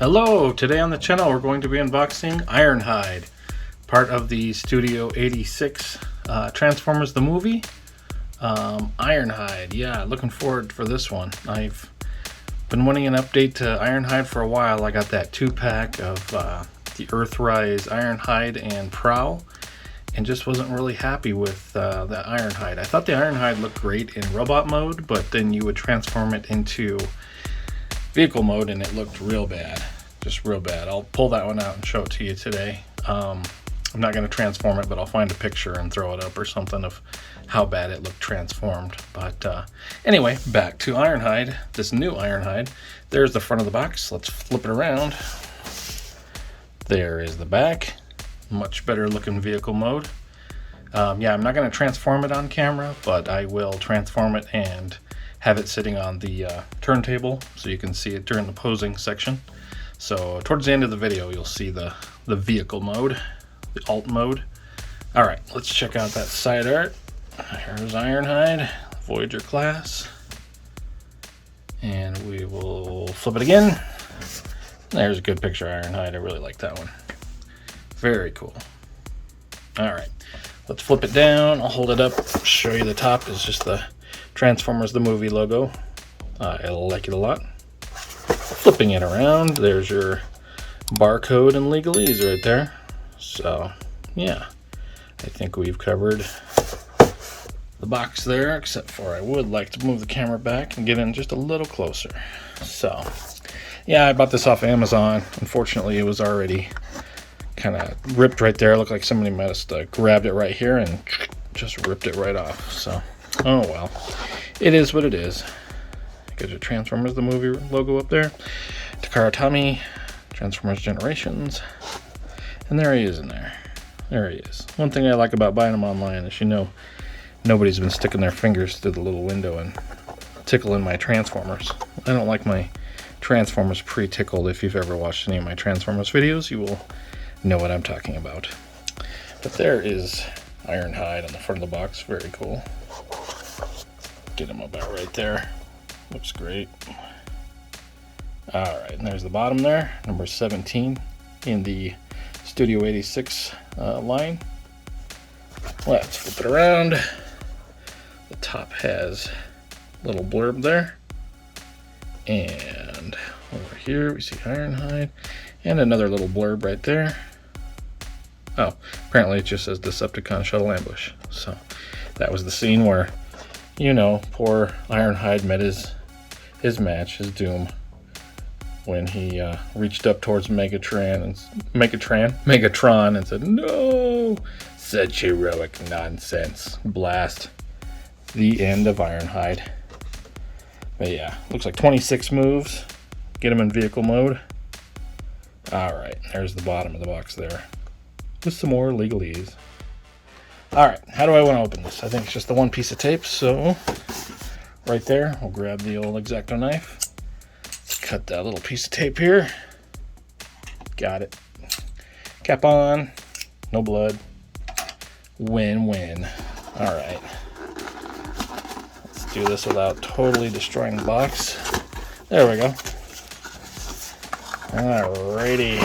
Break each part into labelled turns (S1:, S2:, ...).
S1: Hello, today on the channel we're going to be unboxing Ironhide, part of the Studio 86 Transformers the movie. Ironhide, yeah, looking forward for this one. I've been wanting an update to Ironhide for a while. I got that 2-pack of the Earthrise Ironhide and Prowl, and just wasn't really happy with the Ironhide. I thought the Ironhide looked great in robot mode, but then you would transform it into vehicle mode and it looked real bad, just real bad. I'll pull that one out and show it to you today. I'm not going to transform it, but I'll find a picture and throw it up or something of how bad it looked transformed. But anyway, back to Ironhide, this new Ironhide. There's the front of the box. Let's flip it around. There is the back. Much better looking vehicle mode. Yeah, I'm not going to transform it on camera, but I will transform it and have it sitting on the turntable so you can see it during the posing section. So towards the end of the video you'll see the vehicle mode, the alt mode. Alright, let's check out that side art. Here's Ironhide, Voyager class. And we will flip it again. There's a good picture of Ironhide. I really like that one. Very cool. Alright, let's flip it down. I'll hold it up, show you the top is just the Transformers the movie logo. I like it a lot. Flipping it around, there's your barcode and legalese right there. So yeah, I think we've covered the box there, except for I would like to move the camera back and get in just a little closer. So yeah, I bought this off Amazon. Unfortunately, it was already kind of ripped right there. It looked like somebody might have grabbed it right here and just ripped it right off. So oh well, it is what it is. Got your Transformers the movie logo up there. Takara Tommy, Transformers Generations, and there he is in there. There he is. One thing I like about buying them online is, you know, nobody's been sticking their fingers through the little window and tickling my Transformers. I don't like my Transformers pre-tickled. If you've ever watched any of my Transformers videos, you will know what I'm talking about. But there is Ironhide on the front of the box. Very cool. Get him about right there. Looks great. Alright, and there's the bottom there, number 17 in the Studio 86 line. Let's flip it around. The top has a little blurb there. And over here we see Ironhide. And another little blurb right there. Oh, apparently it just says Decepticon Shuttle Ambush. So that was the scene where, you know, poor Ironhide met his match, his doom, when he reached up towards Megatron and said, "No, such heroic nonsense." Blast. The end of Ironhide. But yeah, looks like 26 moves. Get him in vehicle mode. Alright, there's the bottom of the box there, with some more legalese. Alright, how do I want to open this? I think it's just the one piece of tape, so right there, we'll grab the old X-Acto knife. Let's cut that little piece of tape here. Got it. Cap on. No blood. Win-win. Alright. Let's do this without totally destroying the box. There we go. Alrighty.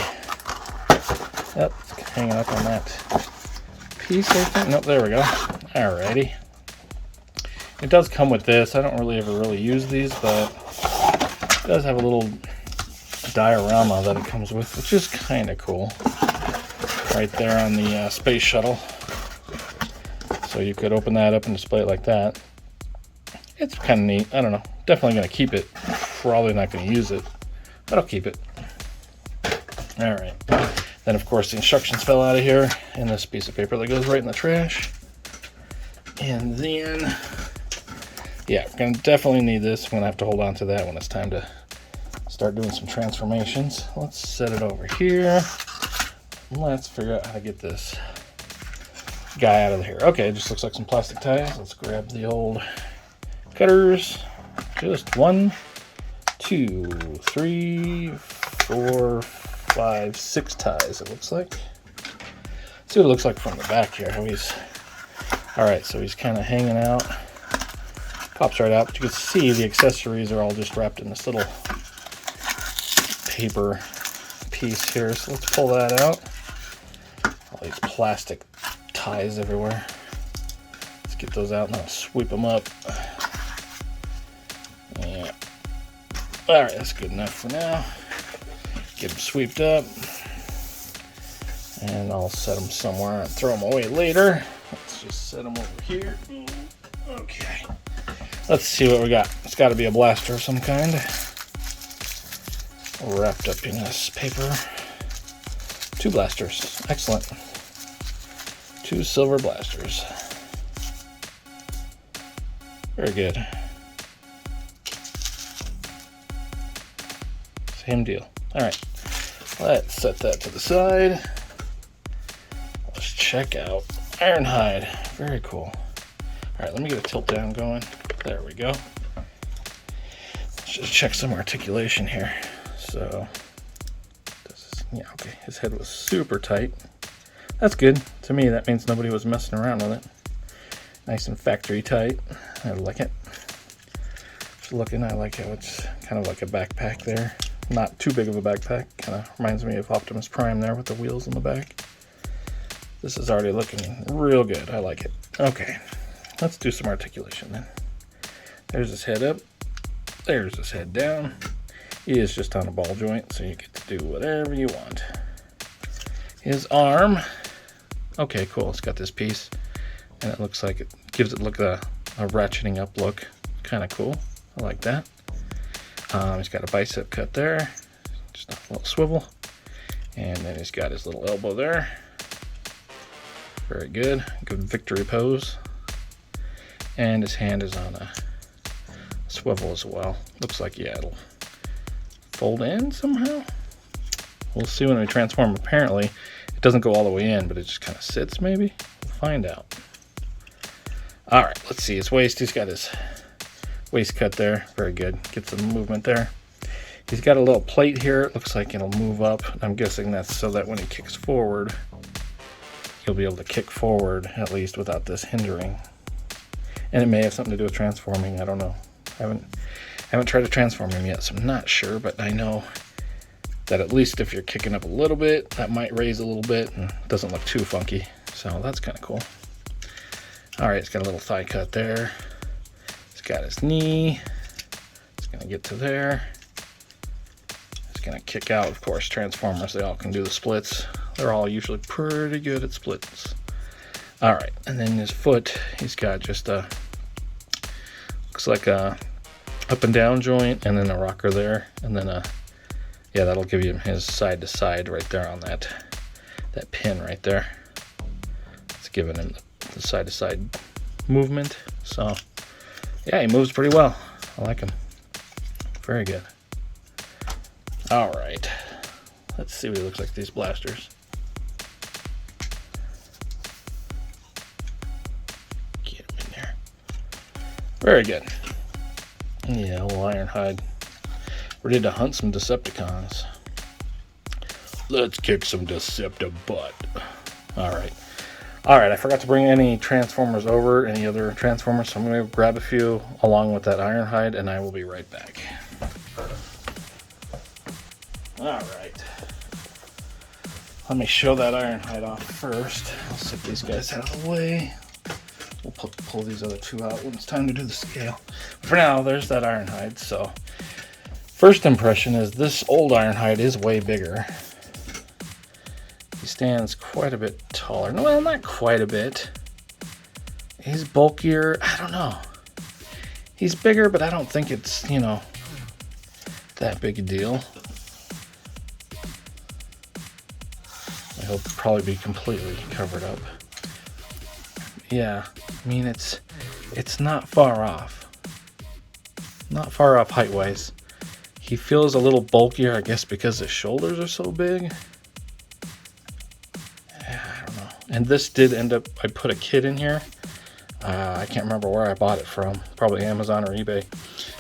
S1: Yep, it's hanging up on that piece, I think. Nope, there we go. Alrighty. It does come with this. I don't really ever use these, but it does have a little diorama that it comes with, which is kind of cool. Right there on the space shuttle. So you could open that up and display it like that. It's kind of neat. I don't know. Definitely going to keep it. Probably not going to use it, but I'll keep it. Alright. Then, of course, the instructions fell out of here, and this piece of paper that goes right in the trash. And then, yeah, we're going to definitely need this. We're going to have to hold on to that when it's time to start doing some transformations. Let's set it over here. Let's figure out how to get this guy out of here. Okay, it just looks like some plastic ties. Let's grab the old cutters. Just 1, 2, 3, 4, 5, 6 ties, it looks like. Let's see what it looks like from the back here. How he's... Alright, so he's kind of hanging out. Pops right out. But you can see the accessories are all just wrapped in this little paper piece here, so let's pull that out. All these plastic ties everywhere. Let's get those out and I'll sweep them up. Yeah. All right, that's good enough for now. Get them swept up. And I'll set them somewhere and throw them away later. Let's just set them over here. Okay. Let's see what we got. It's got to be a blaster of some kind. Wrapped up in this paper. 2 blasters. Excellent. 2 silver blasters. Very good. Same deal. Alright. Let's set that to the side. Let's check out Ironhide. Very cool. Alright, let me get a tilt down going. There we go. Let's just check some articulation here. So, yeah, okay. His head was super tight. That's good. To me, that means nobody was messing around with it. Nice and factory tight. I like it. Just looking, I like how it's kind of like a backpack there. Not too big of a backpack. Kind of reminds me of Optimus Prime there with the wheels on the back. This is already looking real good. I like it. Okay, let's do some articulation then. There's his head up. There's his head down. He is just on a ball joint, so you get to do whatever you want. His arm. Okay, cool. It's got this piece, and it looks like it gives it look a ratcheting up look. Kind of cool. I like that. He's got a bicep cut there, just a little swivel, and then he's got his little elbow there. Very good. Good victory pose. And his hand is on a swivel as well. Looks like, yeah, it'll fold in somehow. We'll see when we transform. Apparently, it doesn't go all the way in, but it just kind of sits maybe. We'll find out. All right, let's see his waist. He's got his waist cut there. Very good. Get some movement there. He's got a little plate here. It looks like it'll move up. I'm guessing that's so that when he kicks forward, he'll be able to kick forward at least without this hindering. And it may have something to do with transforming. I don't know. I haven't tried to transform him yet, so I'm not sure, but I know that at least if you're kicking up a little bit, that might raise a little bit and doesn't look too funky. So that's kind of cool. All right, it's got a little thigh cut there. It's got his knee. It's gonna get to there. It's gonna kick out, of course. Transformers, they all can do the splits. They're all usually pretty good at splits. All right, and then his foot, he's got just a, looks like a up and down joint, and then a rocker there, and then a, yeah, that'll give you his side to side right there on that pin right there. It's giving him the side to side movement. So yeah, he moves pretty well. I like him. Very good. All right, let's see what he looks like these blasters. Get him in there. Very good. Yeah, little Ironhide. Ready to hunt some Decepticons. Let's kick some Deceptive butt. Alright. Alright, I forgot to bring any Transformers over, any other Transformers, so I'm going to grab a few along with that Ironhide, and I will be right back. Alright. Let me show that Ironhide off first. I'll set these guys out of the way. We'll pull these other two out when it's time to do the scale. For now, there's that Ironhide. So, first impression is this old Ironhide is way bigger. He stands quite a bit taller. Well, not quite a bit. He's bulkier. I don't know. He's bigger, but I don't think it's, you know, that big a deal. He'll probably be completely covered up. Yeah, I mean, it's not far off. Not far off height-wise. He feels a little bulkier, I guess, because his shoulders are so big. I don't know. And this did end up, I put a kit in here. I can't remember where I bought it from. Probably Amazon or eBay.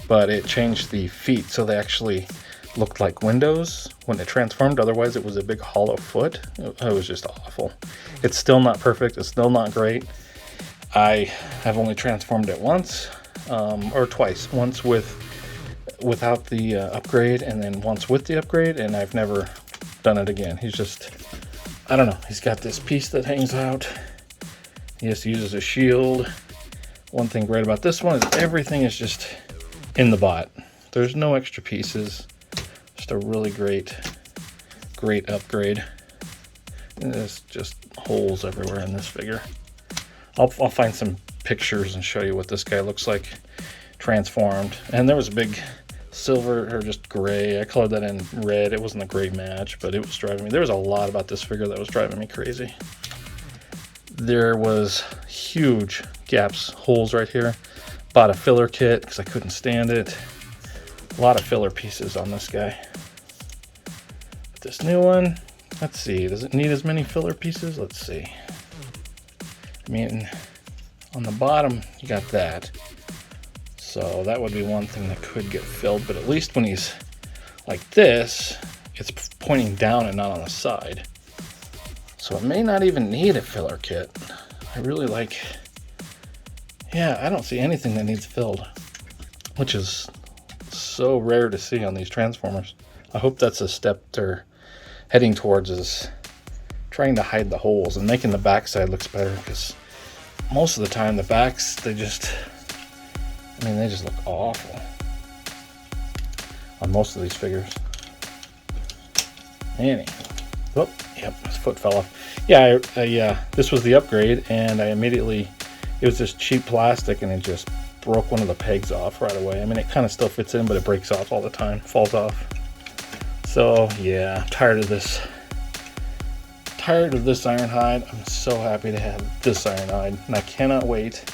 S1: But it changed the feet, so they actually looked like windows when it transformed. Otherwise, it was a big hollow foot. It was just awful. It's still not perfect. It's still not great. I have only transformed it once, or twice. Once without the upgrade, and then once with the upgrade, and I've never done it again. He's just, I don't know. He's got this piece that hangs out. He has to use as a shield. One thing great about this one is everything is just in the bot. There's no extra pieces. Just a really great upgrade. And there's just holes everywhere in this figure. I'll find some pictures and show you what this guy looks like transformed. And there was a big silver, or just gray. I colored that in red. It wasn't a great match, but it was driving me. There was a lot about this figure that was driving me crazy. There was huge gaps, holes right here. Bought a filler kit because I couldn't stand it. A lot of filler pieces on this guy. But this new one, let's see, does it need as many filler pieces? Let's see. I mean, on the bottom, you got that. So that would be one thing that could get filled, but at least when he's like this, it's pointing down and not on the side. So it may not even need a filler kit. I really like, yeah, I don't see anything that needs filled, which is so rare to see on these Transformers. I hope that's a step they're heading towards, is trying to hide the holes and making the backside looks better, because most of the time the backs, they just look awful on most of these figures. Anyway, oh, yep, his foot fell off. Yeah, this was the upgrade, and I immediately, it was just cheap plastic, and it just broke one of the pegs off right away. I mean, it kind of still fits in, but it breaks off all the time, falls off. So yeah, I'm tired of this. Tired of this Ironhide. I'm so happy to have this Ironhide, and I cannot wait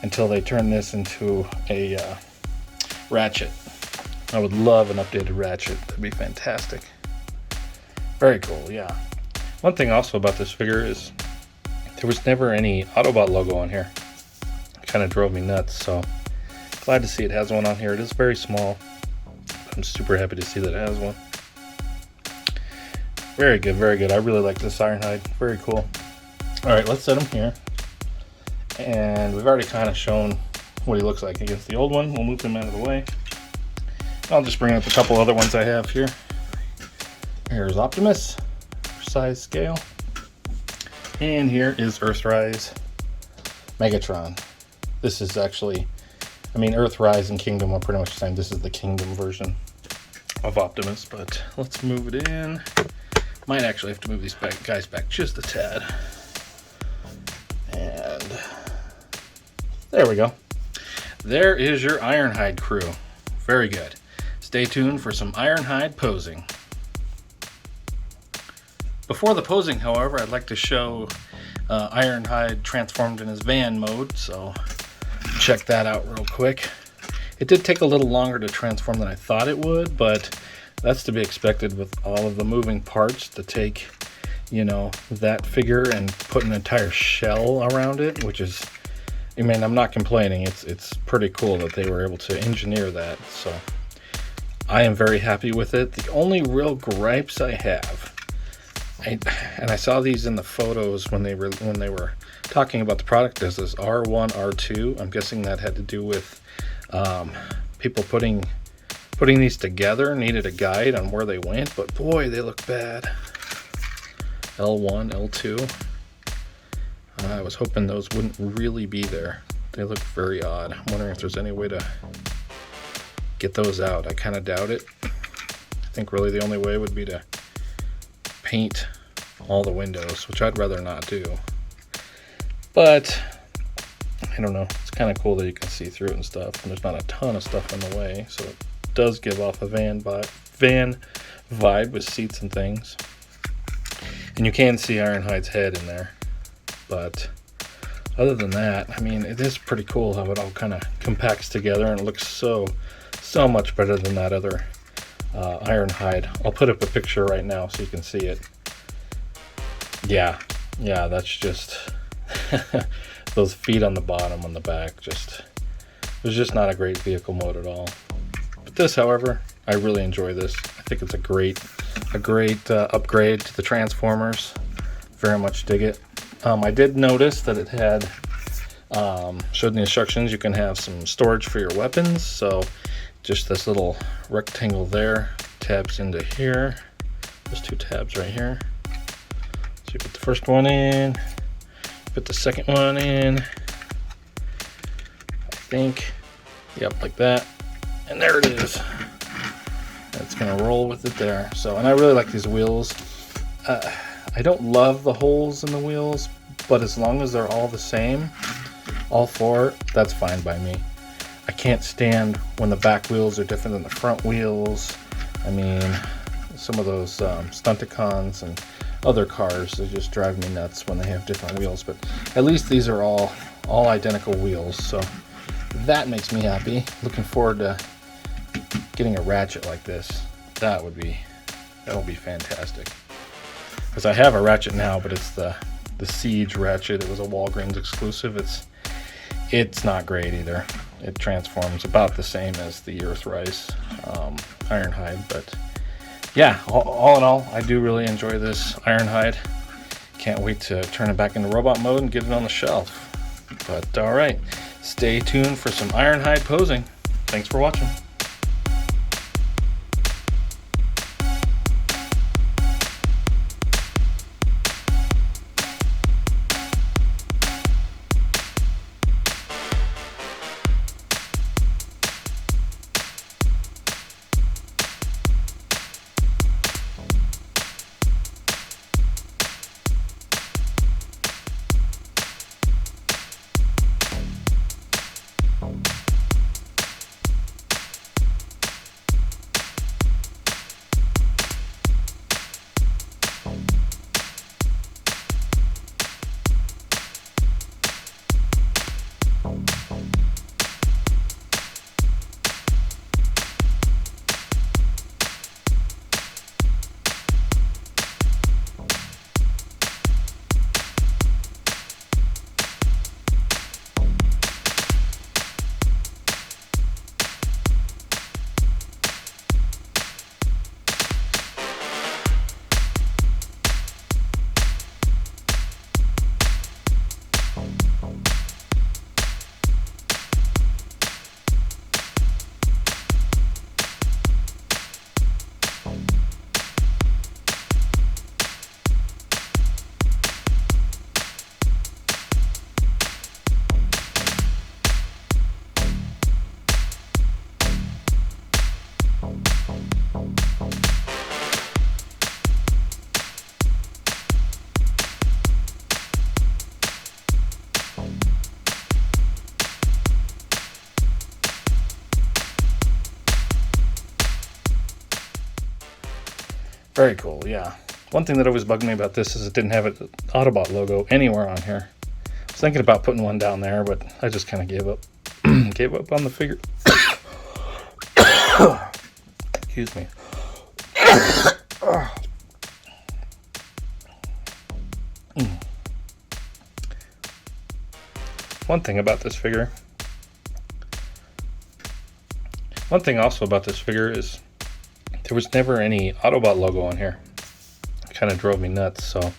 S1: until they turn this into a Ratchet. I would love an updated Ratchet. That'd be fantastic. Very cool, yeah. One thing also about this figure is there was never any Autobot logo on here. It kind of drove me nuts, so glad to see it has one on here. It is very small. I'm super happy to see that it has one. Very good, very good. I really like this Ironhide. Very cool. All right, let's set him here. And we've already kind of shown what he looks like against the old one. We'll move him out of the way. I'll just bring up a couple other ones I have here. Here's Optimus, size scale. And here is Earthrise Megatron. This is actually, I mean, Earthrise and Kingdom are pretty much the same. This is the Kingdom version of Optimus, but let's move it in. Might actually have to move these guys back just a tad. And there we go. There is your Ironhide crew. Very good. Stay tuned for some Ironhide posing. Before the posing, however, I'd like to show Ironhide transformed in his van mode, so check that out real quick. It did take a little longer to transform than I thought it would, but that's to be expected with all of the moving parts. To take, you know, that figure and put an entire shell around it, which is, I mean, I'm not complaining. It's pretty cool that they were able to engineer that, so I am very happy with it. The only real gripes I have, and I saw these in the photos when they were talking about the product, as this R1, R2. I'm guessing that had to do with people putting these together, needed a guide on where they went, but boy, they look bad. L1, L2. I was hoping those wouldn't really be there. They look very odd. I'm wondering if there's any way to get those out. I kind of doubt it. I think really the only way would be to paint all the windows, which I'd rather not do. But I don't know. It's kind of cool that you can see through it and stuff, and there's not a ton of stuff in the way, so it does give off a van vibe with seats and things. And you can see Ironhide's head in there. But other than that, I mean, it is pretty cool how it all kind of compacts together, and it looks so much better than that other Ironhide. I'll put up a picture right now so you can see it. Yeah, that's just those feet on the bottom, on the back, it was just not a great vehicle mode at all. But this, however, I really enjoy this. I think it's a great upgrade to the Transformers. Very much dig it. I did notice that it had showed in the instructions you can have some storage for your weapons. So just this little rectangle there tabs into here. There's two tabs right here. So you put the first one in, put the second one in, I think. Yep, like that. And there it is. It's gonna roll with it there. So, and I really like these wheels. I don't love the holes in the wheels, but as long as they're all the same, all four, that's fine by me. I can't stand when the back wheels are different than the front wheels. I mean, some of those Stunticons and other cars, they just drive me nuts when they have different wheels, but at least these are all identical wheels, so that makes me happy. Looking forward to getting a ratchet like this. That'll be fantastic. Because I have a ratchet now, but it's the Siege ratchet. It was a Walgreens exclusive. It's not great either. It transforms about the same as the Earthrise Ironhide, but yeah, all in all, I do really enjoy this Ironhide. Can't wait to turn it back into robot mode and get it on the shelf. But all right, stay tuned for some Ironhide posing. Thanks for watching. Very cool, yeah. One thing that always bugged me about this is it didn't have an Autobot logo anywhere on here. I was thinking about putting one down there, but I just kind of gave up. Gave up on the figure. Excuse me. One thing also about this figure is there was never any Autobot logo on here. It kind of drove me nuts, so